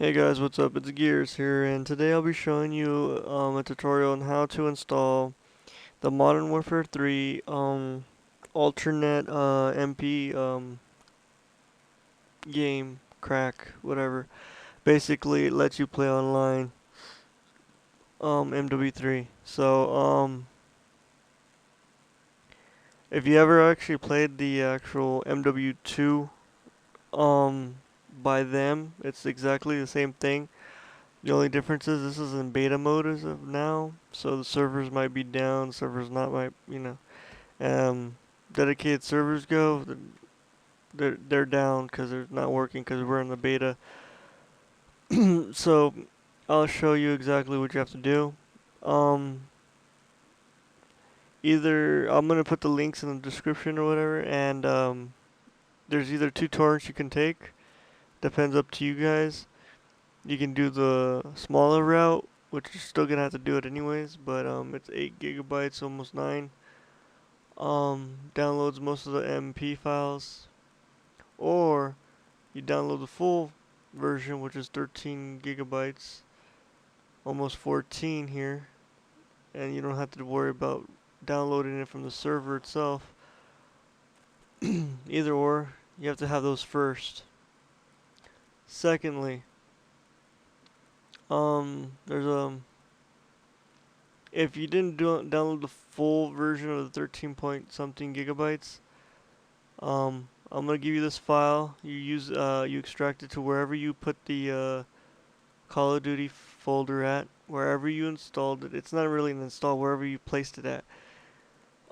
Hey guys, what's up? It's Gears here, and today I'll be showing you a tutorial on how to install the Modern Warfare 3 AlterIWnet MP game crack, whatever. Basically, it lets you play online MW3. So if you ever actually played the actual MW2 um by them, it's exactly the same thing. The only difference is this is in beta mode as of now, so the servers might be down, servers not might, um, dedicated servers go, they're down because they're not working because we're in the beta. So I'll show you exactly what you have to do. Um, Either I'm gonna put the links in the description or whatever, and there's either two torrents you can take. Depends up to you guys. You can do the smaller route, which you're still gonna have to do it anyways, but it's 8 gigabytes, almost 9. Downloads most of the MP files, or you download the full version, which is 13 gigabytes, almost 14 here, and you don't have to worry about downloading it from the server itself. Either or, you have to have those first. Secondly, there's if you didn't download the full version of the 13 point something gigabytes, I'm gonna give you this file. You extract it to wherever you put the Call of Duty folder at, wherever you installed it. It's not really an install, wherever you placed it at.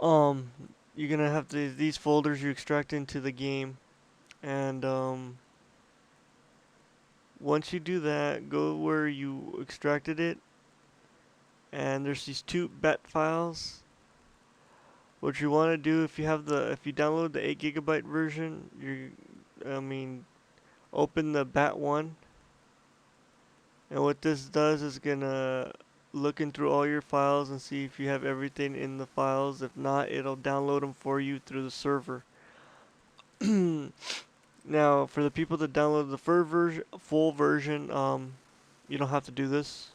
Um, you're gonna have these folders you extract into the game, and once you do that, go where you extracted it, and there's these two bat files. What you want to do if you download the 8 gigabyte version, open the bat one, and what this does is gonna looking through all your files and see if you have everything in the files. If not, it'll download them for you through the server. Now, for the people that download the full version, you don't have to do this.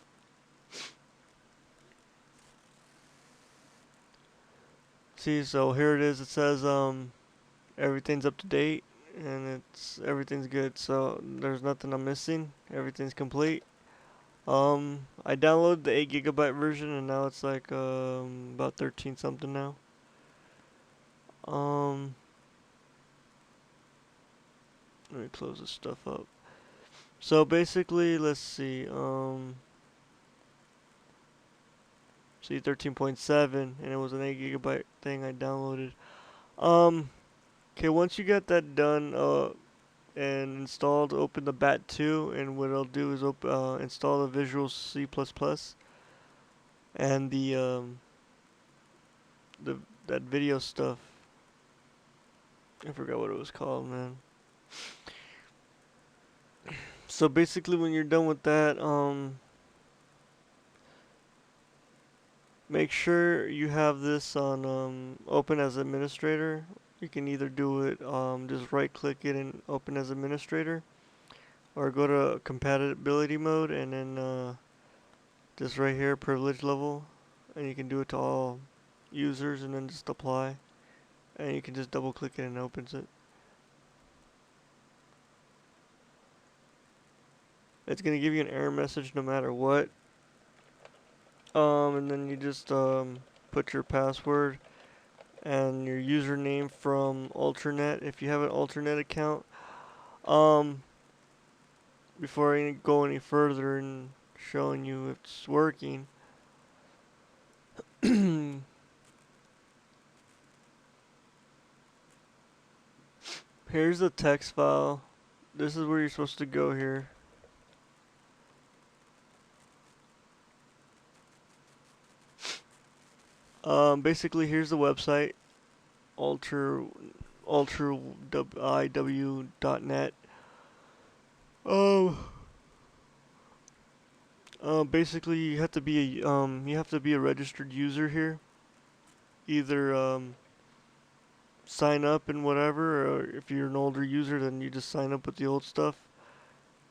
See, so here it is. It says everything's up to date and everything's good. So there's nothing I'm missing. Everything's complete. I downloaded the 8 gigabyte version and now it's like about 13 something now. Um, Let me close this stuff up. So basically, let's see. See 13.7, and it was an 8 gigabyte thing I downloaded. Um, okay, once you get that done, and installed, open the BAT2, and what it'll do is install the Visual C++ and the that video stuff. I forgot what it was called, man. So basically, when you're done with that, make sure you have this on open as administrator. You can either do it just right click it and open as administrator, or go to compatibility mode and then just right here privilege level, and you can do it to all users and then just apply, and you can just double click it and it opens it. It's gonna give you an error message no matter what. And then you just put your password and your username from AlterIWnet if you have an AlterIWnet account. Um, Before I go any further in showing you it's working, here's the text file. This is where you're supposed to go here. Basically, here's the website, AlterIW.net. Oh, basically you have to be a registered user here. Either sign up and whatever, or if you're an older user, then you just sign up with the old stuff.